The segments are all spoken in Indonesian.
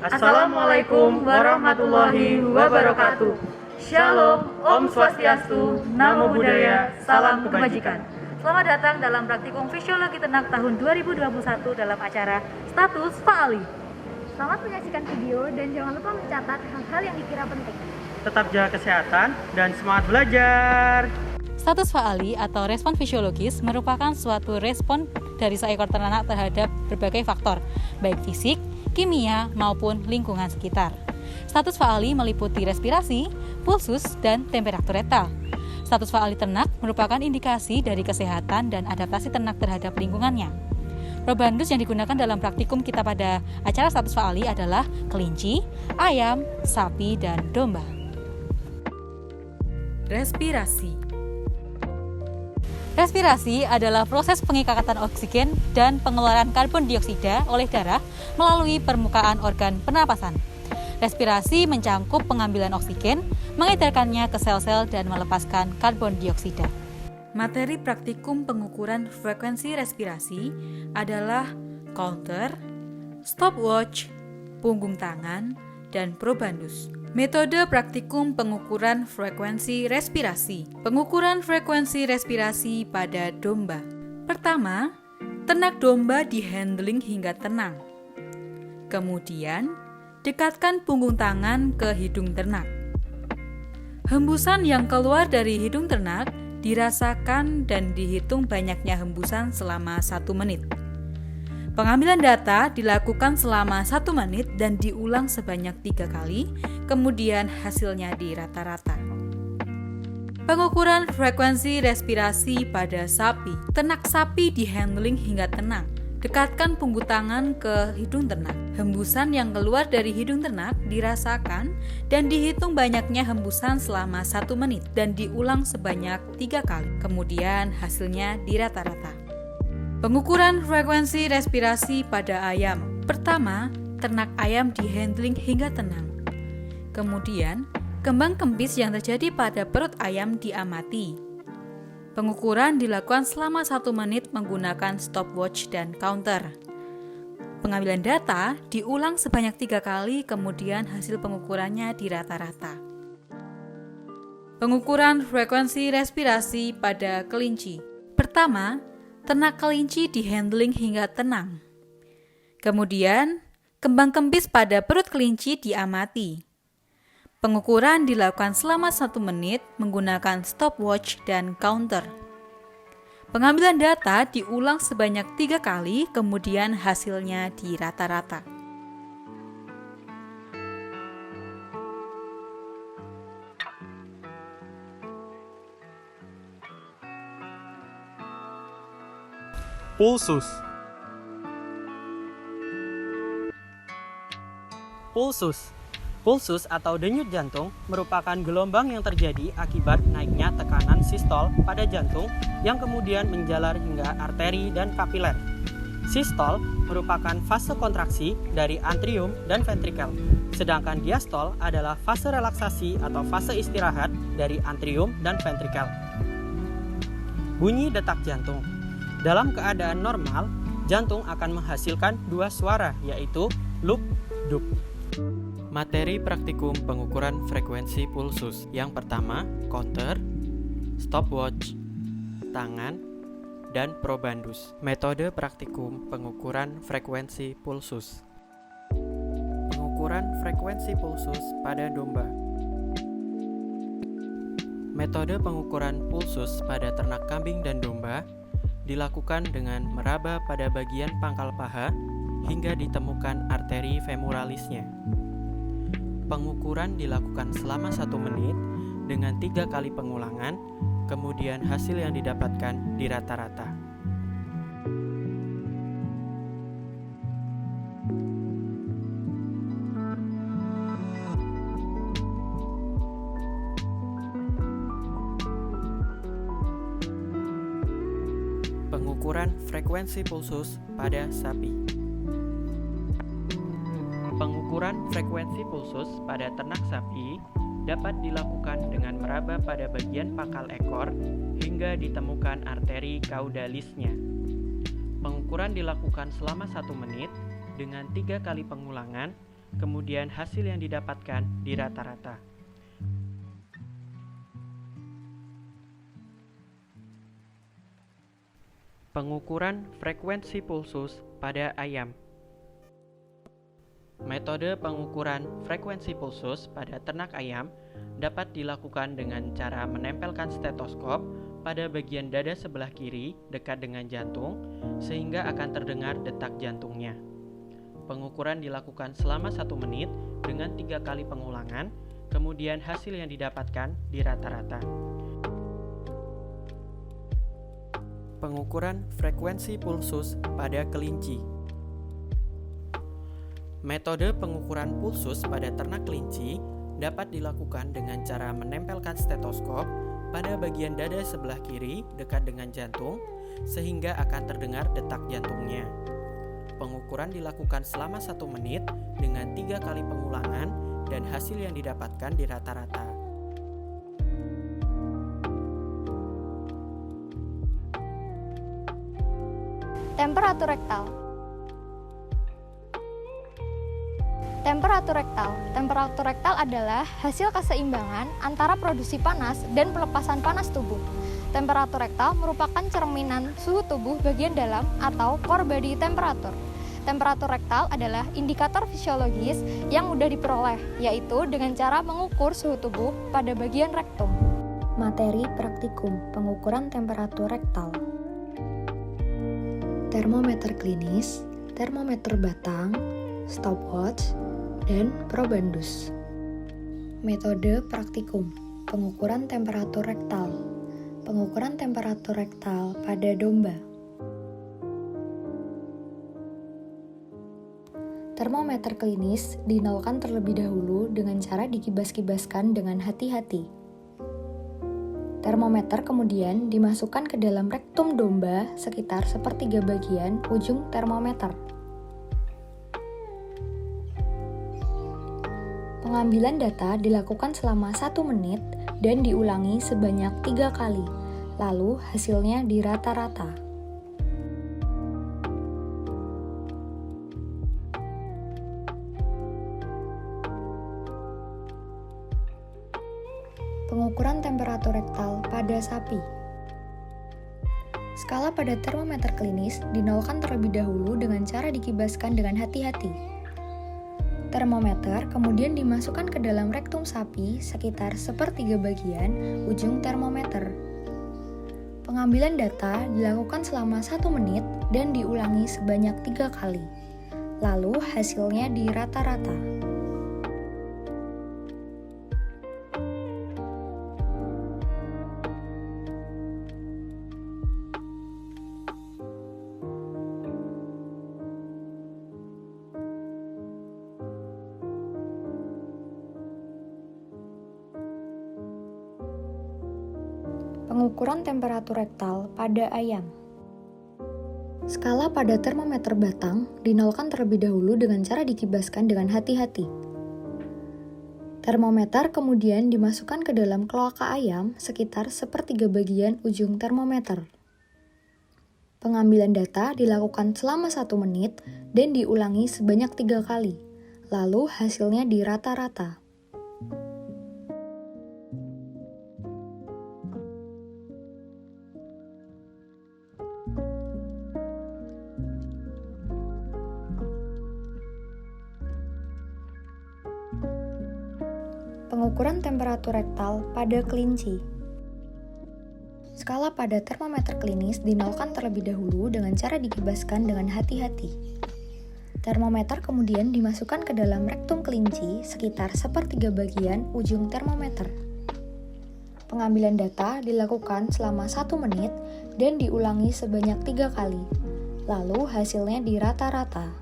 Assalamualaikum warahmatullahi wabarakatuh. Shalom, Om Swastiastu, Namo Buddhaya, Salam Kebajikan. Selamat datang dalam Praktikum Fisiologi Ternak tahun 2021 dalam acara Status Fa'ali. Selamat menyaksikan video dan jangan lupa mencatat hal-hal yang dikira penting. Tetap jaga kesehatan dan semangat belajar. Status Fa'ali atau respon fisiologis merupakan suatu respon dari seekor ternak terhadap berbagai faktor, baik fisik, kimia, maupun lingkungan sekitar. Status Fa'ali meliputi respirasi, pulsus, dan temperatur retal. Status Fa'ali ternak merupakan indikasi dari kesehatan dan adaptasi ternak terhadap lingkungannya. Probandus yang digunakan dalam praktikum kita pada acara status Fa'ali adalah kelinci, ayam, sapi, dan domba. Respirasi adalah proses pengikatan oksigen dan pengeluaran karbon dioksida oleh darah melalui permukaan organ pernapasan. Respirasi mencangkup pengambilan oksigen, mengedarkannya ke sel-sel dan melepaskan karbon dioksida. Materi praktikum pengukuran frekuensi respirasi adalah counter, stopwatch, punggung tangan, dan probandus. Metode praktikum pengukuran frekuensi respirasi. Pengukuran frekuensi respirasi pada domba. Pertama, ternak domba di-handling hingga tenang. Kemudian, dekatkan punggung tangan ke hidung ternak. Hembusan yang keluar dari hidung ternak dirasakan dan dihitung banyaknya hembusan selama 1 menit. Pengambilan data dilakukan selama 1 menit dan diulang sebanyak 3 kali, kemudian hasilnya dirata-rata. Pengukuran frekuensi respirasi pada sapi. Ternak sapi di-handling hingga tenang. Dekatkan punggung tangan ke hidung ternak. Hembusan yang keluar dari hidung ternak dirasakan dan dihitung banyaknya hembusan selama 1 menit dan diulang sebanyak 3 kali, kemudian hasilnya dirata-rata. Pengukuran frekuensi respirasi pada ayam. Pertama, ternak ayam di-handling hingga tenang. Kemudian, kembang kempis yang terjadi pada perut ayam diamati. Pengukuran dilakukan selama 1 menit menggunakan stopwatch dan counter. Pengambilan data diulang sebanyak 3 kali, kemudian hasil pengukurannya dirata-rata. Pengukuran frekuensi respirasi pada kelinci. Pertama, ternak kelinci di-handling hingga tenang. Kemudian, kembang kempis pada perut kelinci diamati. Pengukuran dilakukan selama 1 menit menggunakan stopwatch dan counter. Pengambilan data diulang sebanyak 3 kali, kemudian hasilnya dirata-rata. Pulsus. Pulsus atau denyut jantung merupakan gelombang yang terjadi akibat naiknya tekanan sistol pada jantung yang kemudian menjalar hingga arteri dan kapiler. Sistol merupakan fase kontraksi dari atrium dan ventrikel, sedangkan diastol adalah fase relaksasi atau fase istirahat dari atrium dan ventrikel. Bunyi detak jantung. Dalam keadaan normal, jantung akan menghasilkan 2 suara, yaitu loop, dup. Materi praktikum pengukuran frekuensi pulsus. Yang pertama, counter, stopwatch, tangan, dan probandus. Metode praktikum pengukuran frekuensi pulsus. Pengukuran frekuensi pulsus pada domba. Metode pengukuran pulsus pada ternak kambing dan domba dilakukan dengan meraba pada bagian pangkal paha hingga ditemukan arteri femoralisnya. Pengukuran dilakukan selama 1 menit dengan 3 kali pengulangan, kemudian hasil yang didapatkan dirata-rata. Pengukuran frekuensi pulsus pada sapi. Pengukuran frekuensi pulsus pada ternak sapi dapat dilakukan dengan meraba pada bagian pangkal ekor hingga ditemukan arteri caudalisnya. Pengukuran dilakukan selama 1 menit dengan 3 kali pengulangan, kemudian hasil yang didapatkan di rata-rata. Pengukuran frekuensi pulsus pada ayam. Metode pengukuran frekuensi pulsus pada ternak ayam dapat dilakukan dengan cara menempelkan stetoskop pada bagian dada sebelah kiri dekat dengan jantung sehingga akan terdengar detak jantungnya. Pengukuran dilakukan selama 1 menit dengan 3 kali pengulangan, kemudian hasil yang didapatkan di rata-rata. Pengukuran frekuensi pulsus pada kelinci. Metode pengukuran pulsus pada ternak kelinci dapat dilakukan dengan cara menempelkan stetoskop pada bagian dada sebelah kiri dekat dengan jantung sehingga akan terdengar detak jantungnya. Pengukuran dilakukan selama 1 menit dengan 3 kali pengulangan dan hasil yang didapatkan di rata-rata. Temperatur rektal. Temperatur rektal. Temperatur rektal adalah hasil keseimbangan antara produksi panas dan pelepasan panas tubuh. Temperatur rektal merupakan cerminan suhu tubuh bagian dalam atau core body temperature. Temperatur rektal adalah indikator fisiologis yang mudah diperoleh, yaitu dengan cara mengukur suhu tubuh pada bagian rektum. Materi praktikum pengukuran temperatur rektal. Termometer klinis, termometer batang, stopwatch, dan probandus. Metode praktikum pengukuran temperatur rektal. Pengukuran temperatur rektal pada domba. Termometer klinis dinolkan terlebih dahulu dengan cara dikibas-kibaskan dengan hati-hati. Termometer kemudian dimasukkan ke dalam rektum domba sekitar 1/3 bagian ujung termometer. Pengambilan data dilakukan selama 1 menit dan diulangi sebanyak 3 kali, lalu hasilnya dirata-rata. Pengukuran temperatur rektal pada sapi. Skala pada termometer klinis dinolkan terlebih dahulu dengan cara dikibaskan dengan hati-hati. Termometer kemudian dimasukkan ke dalam rektum sapi sekitar 1/3 bagian ujung termometer. Pengambilan data dilakukan selama 1 menit dan diulangi sebanyak 3 kali. Lalu hasilnya dirata-rata. Pengukuran temperatur rektal pada ayam. Skala pada termometer batang dinolkan terlebih dahulu dengan cara dikibaskan dengan hati-hati. Termometer kemudian dimasukkan ke dalam kloaka ayam sekitar 1/3 bagian ujung termometer. Pengambilan data dilakukan selama 1 menit dan diulangi sebanyak 3 kali, lalu hasilnya dirata-rata. Pengukuran temperatur rektal pada kelinci. Skala pada termometer klinis dinolkan terlebih dahulu dengan cara dikibaskan dengan hati-hati. Termometer kemudian dimasukkan ke dalam rektum kelinci sekitar 1/3 bagian ujung termometer. Pengambilan data dilakukan selama 1 menit dan diulangi sebanyak 3 kali, lalu hasilnya dirata-rata.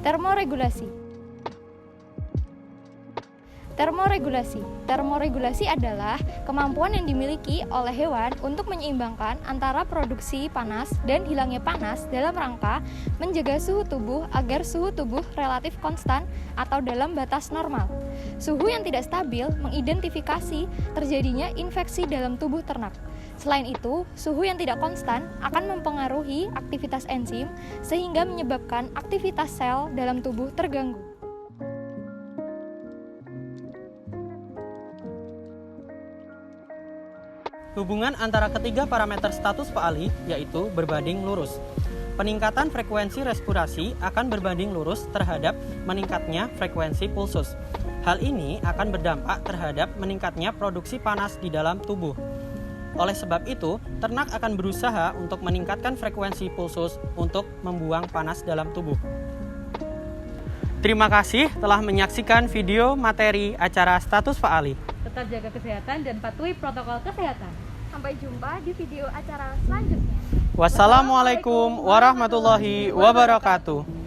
Termoregulasi. Termoregulasi. Termoregulasi adalah kemampuan yang dimiliki oleh hewan untuk menyeimbangkan antara produksi panas dan hilangnya panas dalam rangka menjaga suhu tubuh agar suhu tubuh relatif konstan atau dalam batas normal. Suhu yang tidak stabil mengidentifikasi terjadinya infeksi dalam tubuh ternak. Selain itu, suhu yang tidak konstan akan mempengaruhi aktivitas enzim sehingga menyebabkan aktivitas sel dalam tubuh terganggu. Hubungan antara ketiga parameter status Pak Ali yaitu berbanding lurus. Peningkatan frekuensi respirasi akan berbanding lurus terhadap meningkatnya frekuensi pulsus. Hal ini akan berdampak terhadap meningkatnya produksi panas di dalam tubuh. Oleh sebab itu, ternak akan berusaha untuk meningkatkan frekuensi pulsus untuk membuang panas dalam tubuh. Terima kasih telah menyaksikan video materi acara Status Pak Ali. Tetap jaga kesehatan dan patuhi protokol kesehatan. Sampai jumpa di video acara selanjutnya. Wassalamualaikum warahmatullahi wabarakatuh.